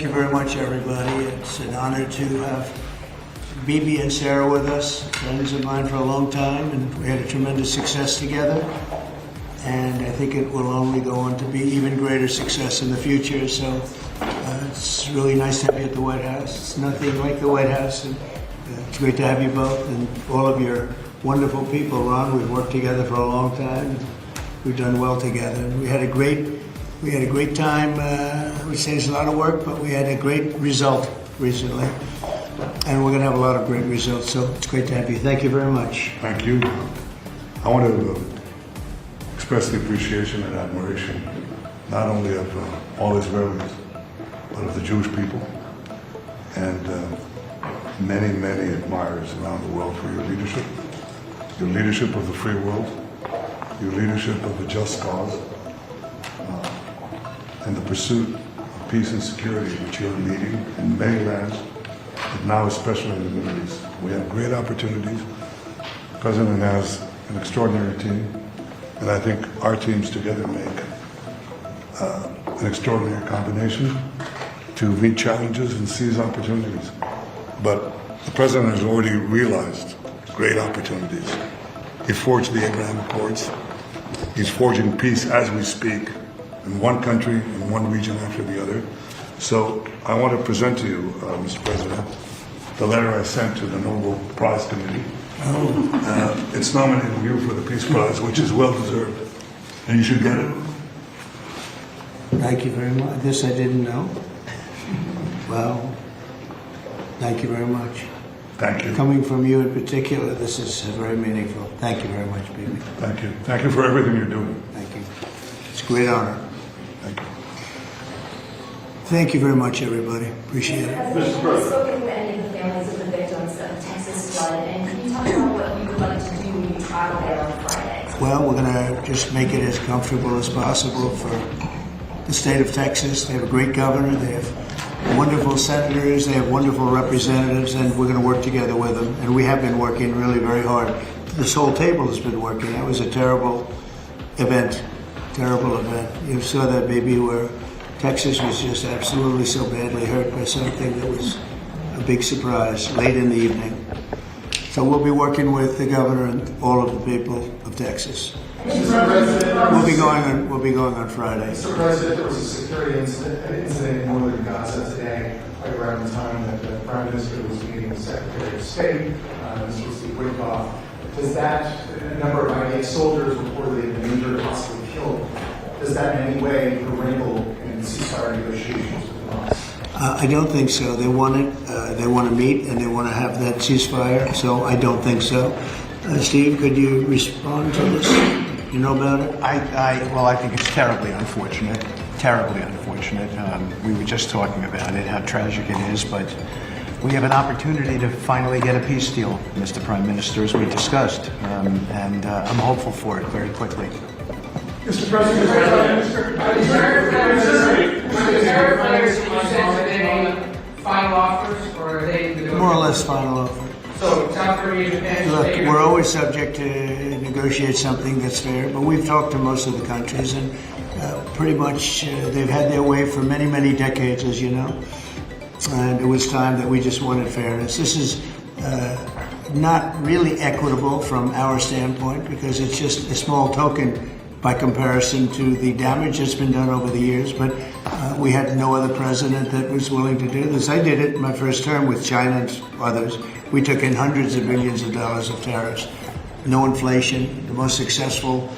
you very much, everybody. It's an honor to have Bibi and Sarah with us, friends of mine for a long time, and we had a tremendous success together. And I think it will only go on to be even greater success in the future. So it's really nice to have you at the White House. It's nothing like the White House, and it's great to have you both and all of your wonderful people. Ron, we've worked together for a long time. We've done well together. We had a great time. I would say it's a lot of work, but we had a great result recently. And we're going to have a lot of great results. So it's great to have you. Thank you very much. Thank you. I want to express the appreciation and admiration, not only of all Israelis, but of the Jewish people, and many, many admirers around the world for your leadership of the free world, your leadership of a just cause, and the pursuit of peace and security which you're leading in many lands, but now especially in the Middle East. We have great opportunities. The President has an extraordinary team, and I think our teams together make an extraordinary combination to meet challenges and seize opportunities. But the President has already realized great opportunities. He forged the Abraham Accords. He's forging peace as we speak in one country, in one region after the other. So I want to present to you, Mr. President, the letter I sent to the Nobel Prize Committee. It's nominating you for the Peace Prize, which is well deserved, and you should get it. Thank you very much. This I didn't know. Well, thank you very much. Thank you. Coming from you in particular, this is very meaningful. Thank you very much, Bibi. Thank you. Thank you for everything you're doing. Thank you. It's a great honor. Thank you. Thank you very much, everybody. Appreciate it. Have you spoken with any of the families of the victims of the Texas flood? And can you talk about what you would like to do when you travel there on Friday? Well, we're going to just make it as comfortable as possible for the state of Texas. They have a great governor. They have wonderful senators. They have wonderful representatives, and we're going to work together with them. And we have been working really very hard. This whole table has been working. That was a terrible event. Terrible event. You saw that, baby, where Texas was just absolutely so badly hurt by something that was a big surprise late in the evening. So we'll be working with the governor and all of the people of Texas. We'll be going on Friday. Mr. President, there was a security incident in northern Gaza today, right around the time that the Prime Minister was meeting with Secretary of State, Mr. Steve Witkoff. Does that, a number of IDF soldiers reportedly have been injured, possibly killed, does that in any way wrinkle in ceasefire negotiations with Hamas? I don't think so. They want it. They want to meet and they want to have that ceasefire. So I don't think so. Steve, could you respond to this? You know about it? Well, I think it's terribly unfortunate. Terribly unfortunate. We were just talking about it, how tragic it is, but we have an opportunity to finally get a peace deal, Mr. Prime Minister, as we discussed, and I'm hopeful for it very quickly. Mr. President, final offers, or are they More or less final offer. So South Korea, Japan, Look, we're always subject to negotiate something that's fair, but we've talked to most of the countries, and pretty much they've had their way for many, many decades, as you know. And it was time that we just wanted fairness. This is not really equitable from our standpoint because it's just a small token by comparison to the damage that's been done over the years. But we had no other president that was willing to do this. I did it in my first term with China and others. We took in hundreds of billions of dollars of tariffs. No inflation, the most successful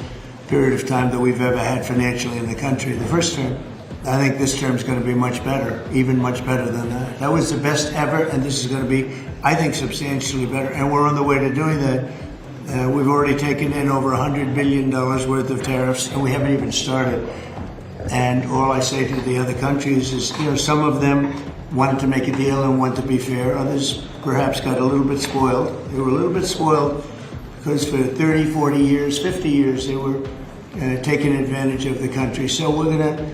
period of time that we've ever had financially in the country. The first term. I think this term is going to be much better, even much better than that. That was the best ever, and this is going to be, I think, substantially better. And we're on the way to doing that. We've already taken in over $100 billion worth of tariffs, and we haven't even started. And all I say to the other countries is, some of them wanted to make a deal and wanted to be fair. Others perhaps got a little bit spoiled. They were a little bit spoiled because for 30, 40 years, 50 years, they were taking advantage of the country. So we're going to,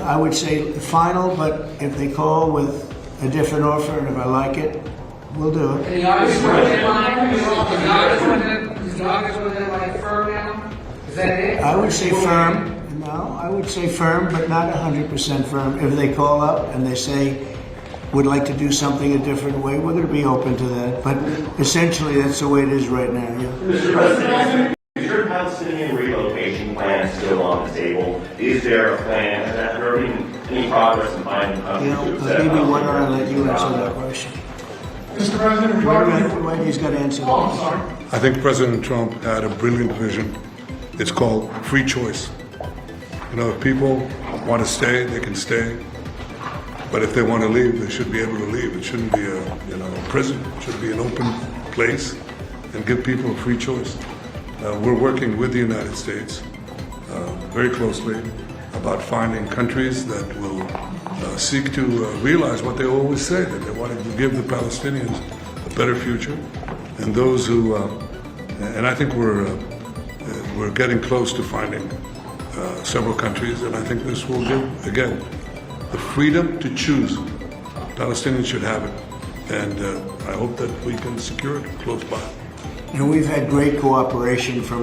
I would say, final, but if they call with a different offer, and if I like it, we'll do it. the August deadline? Is the August deadline firm now? Is that it? I would say firm. No, I would say firm, but not 100% firm. If they call up and they say, would like to do something a different way, we're going to be open to that. But essentially, that's the way it is right now. Yeah. Mr. President, is your Palestinian relocation plan still on the table? Is there a plan? Has there been any progress in finding countries to accept? Maybe why don't I let you answer that question? Mr. President, regarding Wait, he's got to answer Oh, I'm that. sorry. I think President Trump had a brilliant vision. It's called free choice. You know, if people want to stay, they can stay. But if they want to leave, they should be able to leave. It shouldn't be a prison. It should be an open place and give people a free choice. We're working with the United States very closely about finding countries that will seek to realize what they always say, that they want to give the Palestinians a better future. And those who, and I think we're getting close to finding several countries, and I think this will give, again, the freedom to choose. Palestinians should have it, and I hope that we can secure it close by. And we've had great cooperation from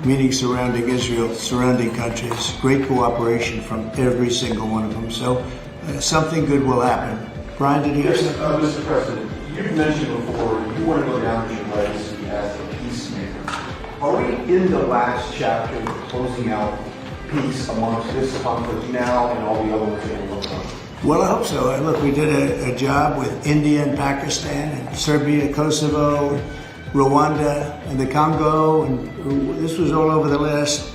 meetings surrounding Israel, surrounding countries, great cooperation from every single one of them. So something good will happen. Brian, did you have Yes, something? Mr. President, you've mentioned before you want to go down as your legacy as a peacemaker. Are we in the last chapter of closing out peace amongst this conflict now and all the other ones that will come? Well, I hope so. Look, we did a job with India and Pakistan and Serbia, Kosovo, Rwanda, and the Congo, and this was all over the last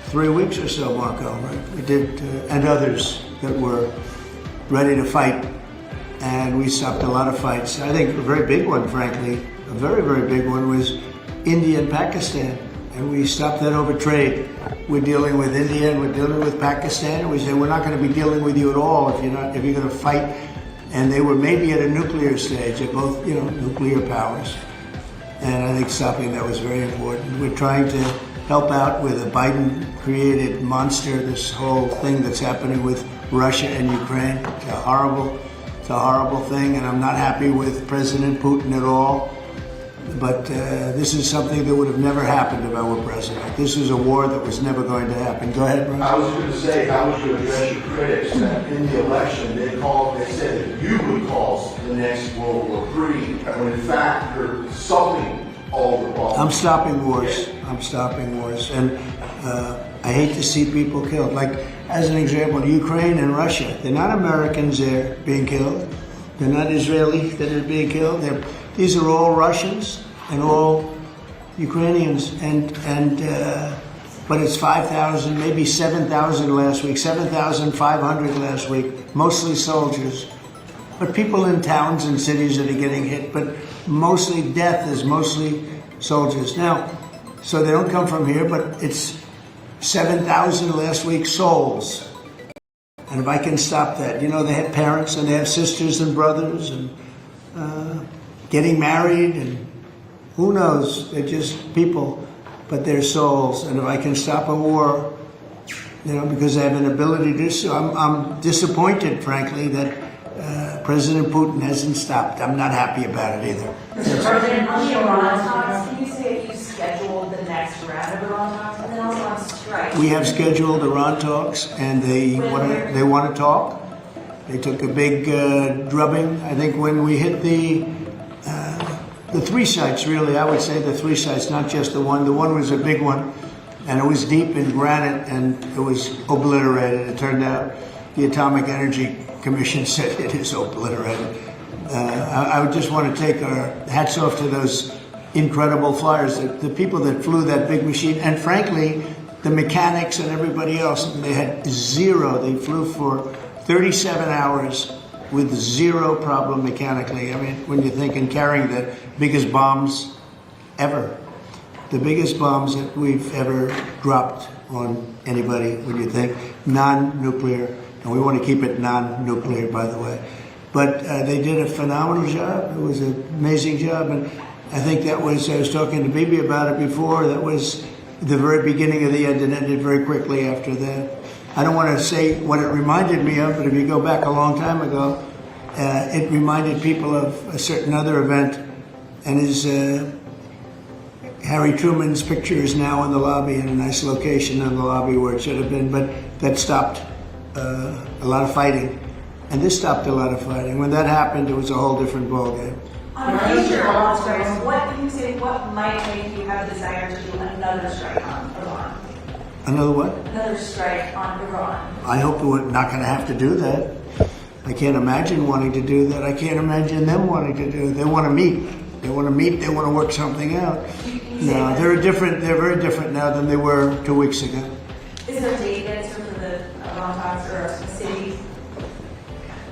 3 weeks or so, Marco, right? We did, and others that were ready to fight, and we stopped a lot of fights. I think a very big one, frankly, a very, very big one was India and Pakistan, and we stopped that over trade. We're dealing with India and we're dealing with Pakistan, and we said we're not going to be dealing with you at all if you're going to fight. And they were maybe at a nuclear stage, they're both, nuclear powers. And I think stopping that was very important. We're trying to help out with a Biden-created monster, this whole thing that's happening with Russia and Ukraine. It's a horrible thing, and I'm not happy with President Putin at all. But this is something that would have never happened if I were president. This is a war that was never going to happen. Go ahead, Brian. I was going to say, how would you address your critics that in the election they said that you would cause the next World War III, when in fact you're solving all the problems? I'm stopping wars. I'm stopping wars. And I hate to see people killed. Like, as an example, Ukraine and Russia. They're not Americans there being killed. They're not Israelis that are being killed. These are all Russians and all Ukrainians. But it's 5,000, maybe 7,000 last week, 7,500 last week, mostly soldiers. But people in towns and cities that are getting hit, but mostly death is mostly soldiers. Now, so they don't come from here, but it's 7,000 last week souls. And if I can stop that, they have parents and they have sisters and brothers and getting married and who knows, they're just people, but they're souls. And if I can stop a war, because I have an ability to do so, I'm disappointed, frankly, that President Putin hasn't stopped. I'm not happy about it either. Mr. President, on the Iran talks, can you say if you scheduled the next round of Iran talks? And then also on strike. We have scheduled Iran talks, and they want to talk. They took a big drubbing. I think when we hit the three sites, really, I would say the three sites, not just the one. The one was a big one, and it was deep in granite, and it was obliterated. It turned out the Atomic Energy Commission said it is obliterated. I would just want to take our hats off to those incredible flyers, the people that flew that big machine, and frankly, the mechanics and everybody else. They had zero. They flew for 37 hours with zero problem mechanically. I mean, when you think in carrying the biggest bombs ever, the biggest bombs that we've ever dropped on anybody, when you think non-nuclear, and we want to keep it non-nuclear, by the way. But they did a phenomenal job. It was an amazing job, and I think that was, I was talking to Bibi about it before, that was the very beginning of the end and ended very quickly after that. I don't want to say what it reminded me of, but if you go back a long time ago, it reminded people of a certain other event, and Harry Truman's picture is now in the lobby, in a nice location in the lobby where it should have been, but that stopped a lot of fighting. And this stopped a lot of fighting. When that happened, it was a whole different ballgame. On future Iran strikes, what do you say, what might make you have a desire to do another strike on Iran? Another what? Another strike on Iran? I hope we're not going to have to do that. I can't imagine wanting to do that. I can't imagine them wanting to do it. They want to meet. They want to meet. They want to work something out. No, they're very different now than they were 2 weeks ago. Is there a date yet for the Iran talks or a city?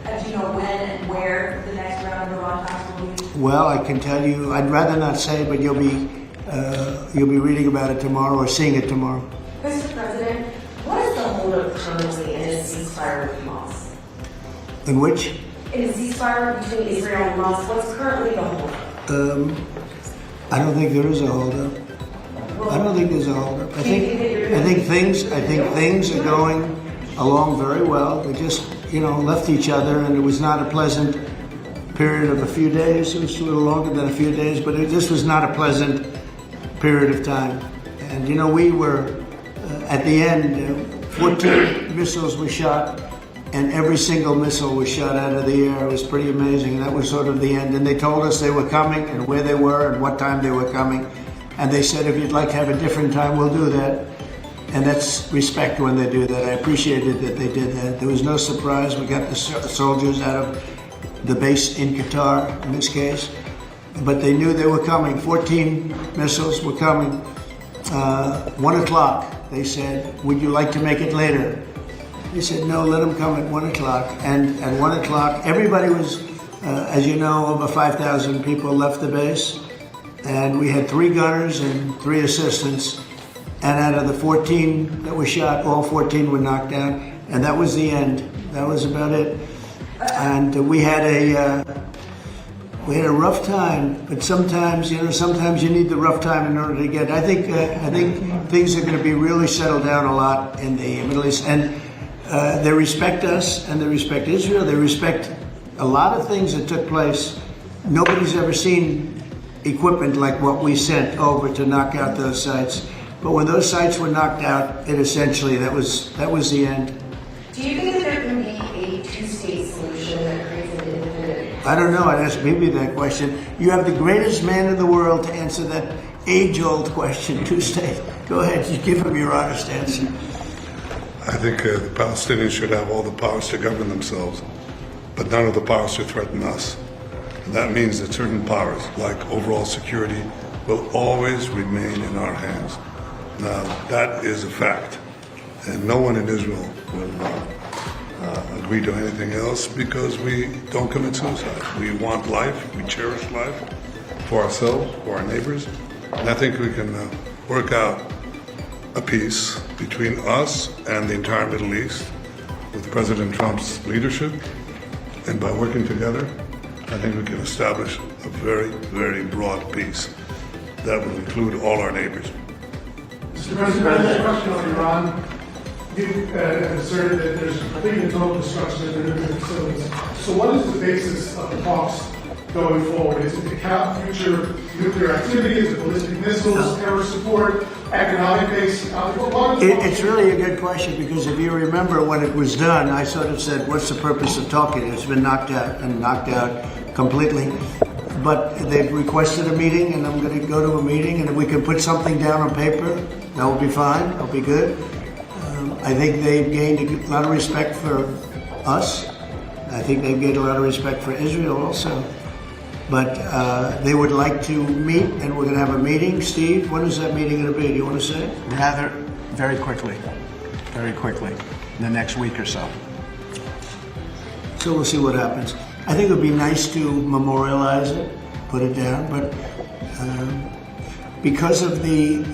Do you know when and where the next round of Iran talks will be? Well, I can tell you. I'd rather not say, but you'll be reading about it tomorrow or seeing it tomorrow. Mr. President, what is the holdup currently in a ceasefire with Hamas? In which? In a ceasefire between Israel and Hamas, what's currently the holdup? I don't think there is a holdup. I don't think there's a holdup. I think things are going along very well. They just, left each other, and it was not a pleasant period of a few days. It was a little longer than a few days, but this was not a pleasant period of time. And we were at the end. 14 missiles were shot, and every single missile was shot out of the air. It was pretty amazing. And that was sort of the end. And they told us they were coming and where they were and what time they were coming. And they said, if you'd like to have a different time, we'll do that. And that's respect when they do that. I appreciated that they did that. There was no surprise. We got the soldiers out of the base in Qatar, in this case. But they knew they were coming. 14 missiles were coming. 1 o'clock, they said, would you like to make it later? They said, no, let them come at 1 o'clock. And at 1 o'clock, everybody was, as you know, over 5,000 people left the base. And we had 3 gunners and 3 assistants. And out of the 14 that were shot, all 14 were knocked out. And that was the end. That was about it. And we had a rough time. But sometimes, sometimes you need the rough time in order to get. I think things are going to be really settled down a lot in the Middle East. And they respect us, and they respect Israel. They respect a lot of things that took place. Nobody's ever seen equipment like what we sent over to knock out those sites. But when those sites were knocked out, that was the end. Do you think that there can be a two-state solution that creates an independent? I don't know. I'd ask Bibi that question. You have the greatest man in the world to answer that age-old question, two-state. Go ahead, you give him your honest answer. I think the Palestinians should have all the powers to govern themselves, but none of the powers to threaten us. And that means that certain powers, like overall security, will always remain in our hands. Now, that is a fact, and no one in Israel will agree to anything else because we don't commit suicide. We want life, we cherish life for ourselves, for our neighbors, and I think we can work out a peace between us and the entire Middle East with President Trump's leadership, and by working together, I think we can establish a very, very broad peace that will include all our neighbors. Mr. President, a question on Iran. You asserted that there's complete and total destruction of their nuclear facilities. So what is the basis of the talks going forward? Is it to cap future nuclear activity? Is it ballistic missiles, terror support, economic-based? It's really a good question, because if you remember when it was done, I sort of said, what's the purpose of talking? It's been knocked out completely. But they've requested a meeting, and I'm going to go to a meeting, and if we can put something down on paper, that will be fine. That'll be good. I think they've gained a lot of respect for us. I think they've gained a lot of respect for Israel also. But they would like to meet, and we're going to have a meeting. Steve, when is that meeting going to be? Do you want to say? Rather, very quickly, in the next week or so. So we'll see what happens. I think it would be nice to memorialize it, put it down, but because of the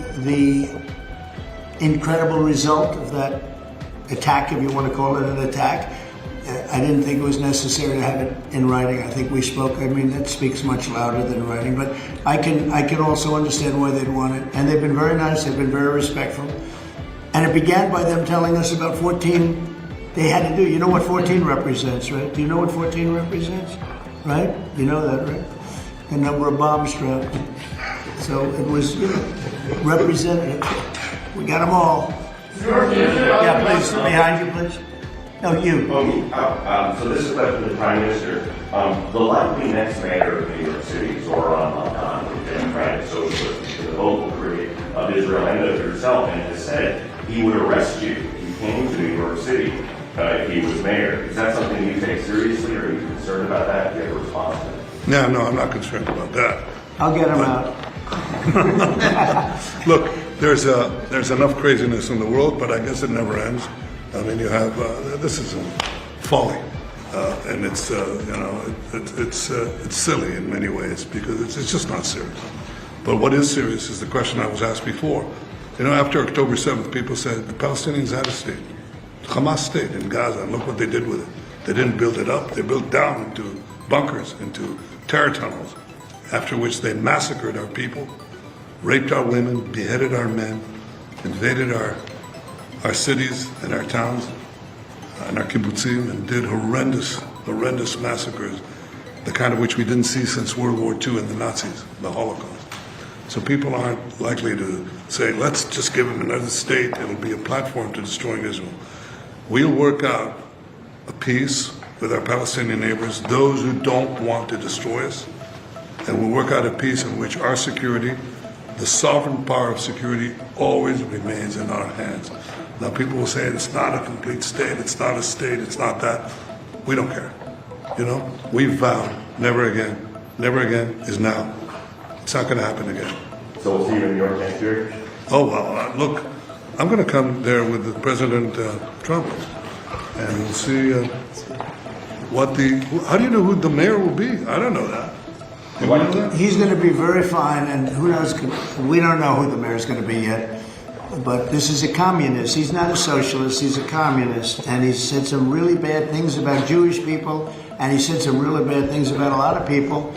incredible result of that attack, if you want to call it an attack, I didn't think it was necessary to have it in writing. I think we spoke. I mean, that speaks much louder than writing. But I can also understand why they'd want it. And they've been very nice. They've been very respectful. And it began by them telling us about 14 they had to do. You know what 14 represents, right? Do you know what 14 represents? Right? You know that, right? The number of bombs dropped. So it was, representative. We got them all. Yeah, please, behind you, please. No, you. So this is a question to the Prime Minister. The likely next mayor of New York City, Zoran Malkan, the Democratic Socialist, the vocal critic of Israel and of yourself, and has said he would arrest you if you came to New York City if he was mayor. Is that something you take seriously, or are you concerned about that? Do you have a response to it? No, I'm not concerned about that. I'll get him out. Look, there's enough craziness in the world, but I guess it never ends. I mean, you have this is folly, and it's it's silly in many ways because it's just not serious. But what is serious is the question I was asked before. After October 7th, people said the Palestinians had a state, Hamas state in Gaza, and look what they did with it. They didn't build it up; they built down into bunkers, into terror tunnels. After which they massacred our people, raped our women, beheaded our men, invaded our cities and our towns and our kibbutzim, and did horrendous massacres, the kind of which we didn't see since World War II and the Nazis, the Holocaust. So people aren't likely to say, let's just give them another state, it'll be a platform to destroying Israel. We'll work out a peace with our Palestinian neighbors, those who don't want to destroy us, and we'll work out a peace in which our security, the sovereign power of security, always remains in our hands. Now people will say it's not a complete state, it's not a state, it's not that. We don't care. We've vowed never again is now. It's not going to happen again. So we'll see you in New York next year? Oh, well, look, I'm going to come there with the President Trump, and we'll see how do you know who the mayor will be? I don't know that. Do you know that? He's going to be very fine, and who knows, we don't know who the mayor's going to be yet. But this is a communist. He's not a socialist, he's a communist. And he's said some really bad things about Jewish people, and he said some really bad things about a lot of people.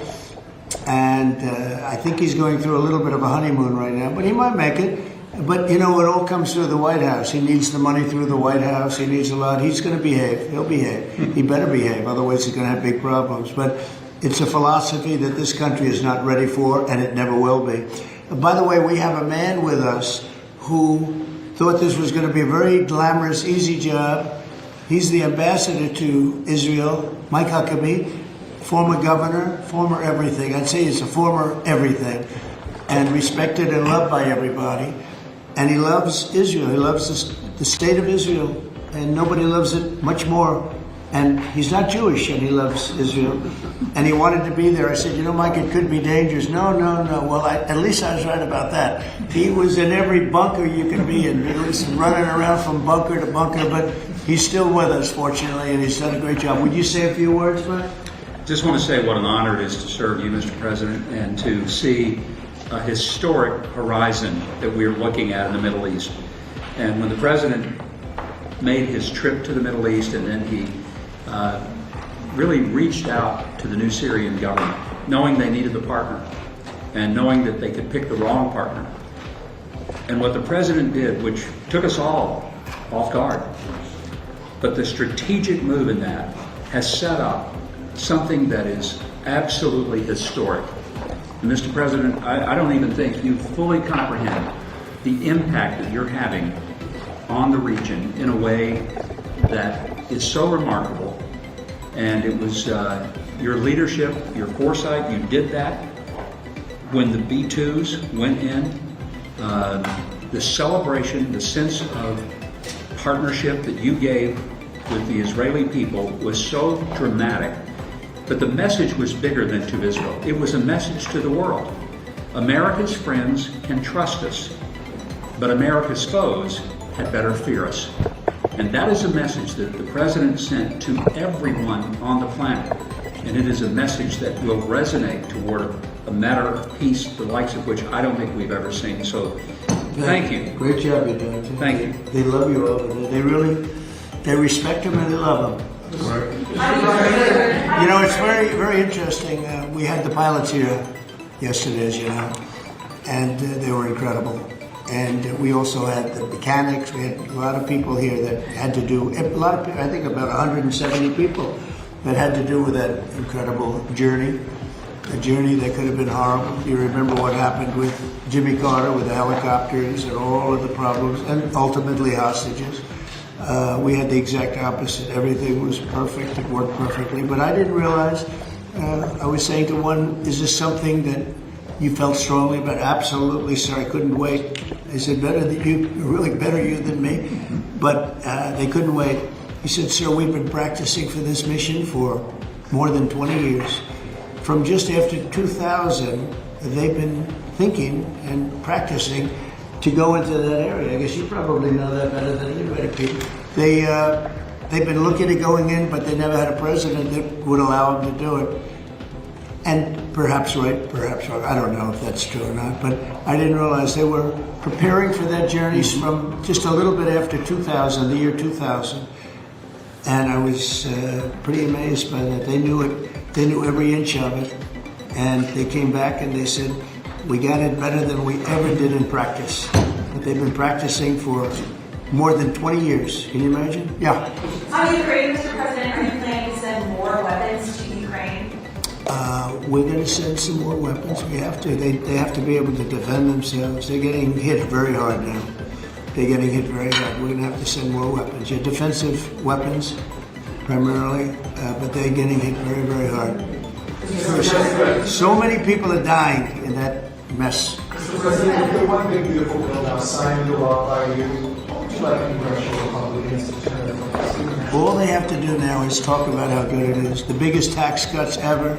And I think he's going through a little bit of a honeymoon right now, but he might make it. But it all comes through the White House. He needs the money through the White House. He needs a lot. He's going to behave. He'll behave. He better behave, otherwise he's going to have big problems. But it's a philosophy that this country is not ready for, and it never will be. By the way, we have a man with us who thought this was going to be a very glamorous, easy job. He's the ambassador to Israel, Mike Huckabee, former governor, former everything. I'd say he's a former everything, and respected and loved by everybody. And he loves Israel. He loves the state of Israel, and nobody loves it much more. And he's not Jewish, and he loves Israel. And he wanted to be there. I said, Mike, it could be dangerous. No. Well, at least I was right about that. He was in every bunker you could be in. He was running around from bunker to bunker, but he's still with us, fortunately, and he's done a great job. Would you say a few words, Mike? Just want to say what an honor it is to serve you, Mr. President, and to see a historic horizon that we're looking at in the Middle East. And when the President made his trip to the Middle East, and then he really reached out to the new Syrian government, knowing they needed a partner, and knowing that they could pick the wrong partner. And what the President did, which took us all off guard, but the strategic move in that has set up something that is absolutely historic. And Mr. President, I don't even think you fully comprehend the impact that you're having on the region in a way that is so remarkable. And it was your leadership, your foresight, you did that. When the B-2s went in, the celebration, the sense of partnership that you gave with the Israeli people was so dramatic. But the message was bigger than to Israel. It was a message to the world. America's friends can trust us, but America's foes had better fear us. And that is a message that the President sent to everyone on the planet. And it is a message that will resonate toward a matter of peace, the likes of which I don't think we've ever seen. So, thank you. Great job you're doing. Thank you. They love you over there. They respect him and they love him. It's very, very interesting. We had the pilots here yesterday, as you know, and they were incredible. And we also had the mechanics. We had a lot of people here that had to do, I think about 170 people that had to do with that incredible journey. a journey that could have been horrible. You remember what happened with Jimmy Carter with the helicopters and all of the problems, and ultimately hostages. We had the exact opposite. Everything was perfect. It worked perfectly. But I didn't realize, I was saying to one, is this something that you felt strongly about? Absolutely, sir. I couldn't wait. They said, better than you, really better you than me. But they couldn't wait. He said, sir, we've been practicing for this mission for more than 20 years. From just after 2000, they've been thinking and practicing to go into that area. I guess you probably know that better than anybody, Pete. They've been looking at going in, but they never had a president that would allow them to do it. And perhaps right, perhaps wrong. I don't know if that's true or not, but I didn't realize they were preparing for that journey from just a little bit after 2000, the year 2000. And I was pretty amazed by that. They knew it. They knew every inch of it. And they came back and they said, we got it better than we ever did in practice. But they've been practicing for more than 20 years. Can you imagine? Yeah. On Ukraine, Mr. President, are you planning to send more weapons to Ukraine? We're going to send some more weapons. We have to. They have to be able to defend themselves. They're getting hit very hard now. They're getting hit very hard. We're going to have to send more weapons. Yeah, defensive weapons, primarily, but they're getting hit very, very hard. So many people are dying in that mess. Mr. President, if the one big beautiful bill now signed into law by you, what would you like congressional Republicans to turn it? All they have to do now is talk about how good it is. The biggest tax cuts ever.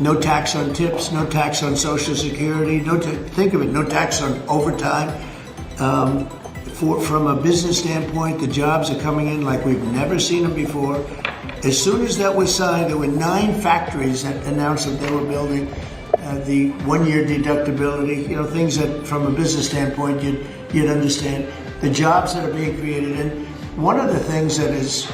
No tax on tips, no tax on Social Security, think of it, no tax on overtime. From a business standpoint, the jobs are coming in like we've never seen them before. As soon as that was signed, there were 9 factories that announced that they were building the 1-year deductibility, things that from a business standpoint you'd understand. The jobs that are being created. And one of the things that is,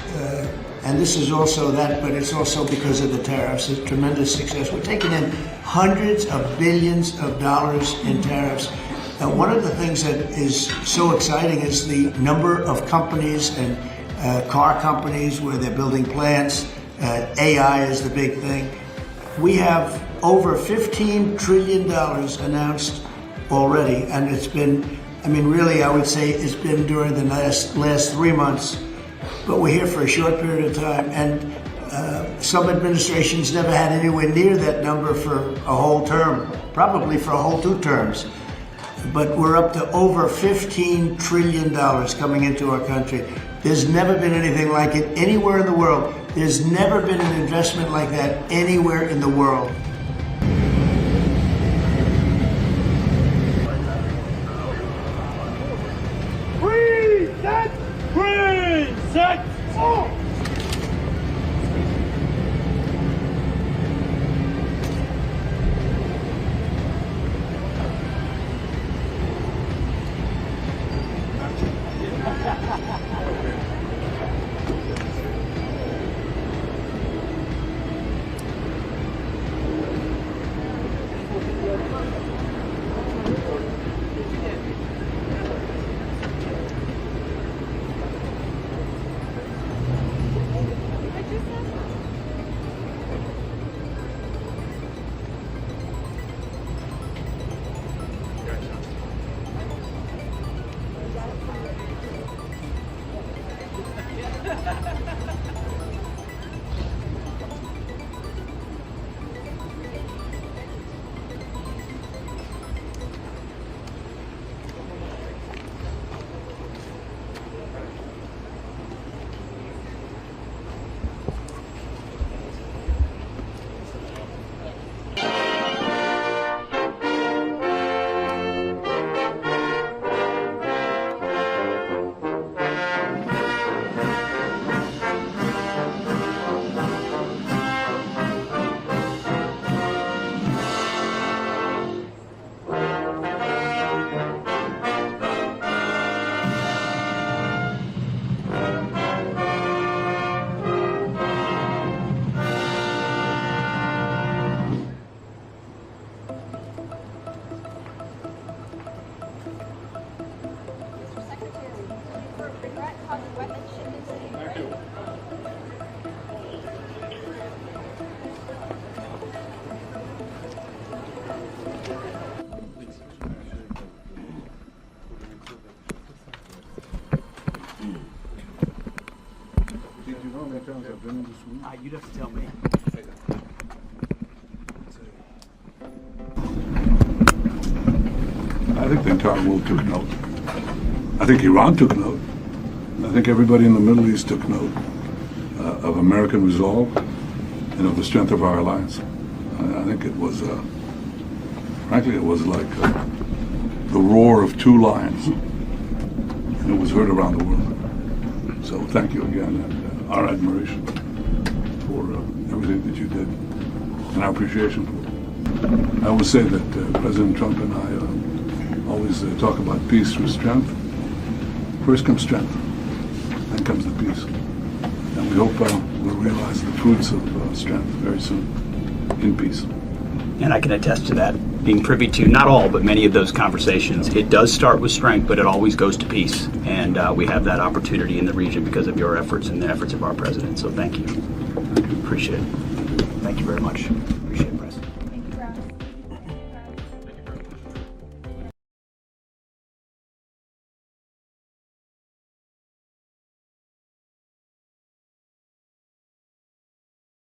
and this is also that, but it's also because of the tariffs, a tremendous success. We're taking in hundreds of billions of dollars in tariffs. And one of the things that is so exciting is the number of companies and car companies where they're building plants. AI is the big thing. We have over $15 trillion announced already, and it's been, really, I would say it's been during the last 3 months, but we're here for a short period of time, and some administrations never had anywhere near that number for a whole term, probably for a whole 2 terms. But we're up to over $15 trillion coming into our country. There's never been anything like it anywhere in the world. There's never been an investment like that anywhere in the world. Set, oh! times I've been in this room. You'd have to tell me. I think the entire world took note. I think Iran took note. I think everybody in the Middle East took note of American resolve and of the strength of our alliance. I think it was, frankly, it was like the roar of two lions, and it was heard around the world. So thank you again, and our admiration for everything that you did, and our appreciation for it. I always say that President Trump and I always talk about peace through strength. First comes strength, then comes the peace. And we hope we'll realize the fruits of strength very soon in peace. And I can attest to that, being privy to not all, but many of those conversations. It does start with strength, but it always goes to peace. And we have that opportunity in the region because of your efforts and the efforts of our president. So thank you. Appreciate it. Thank you very much. Appreciate it, President.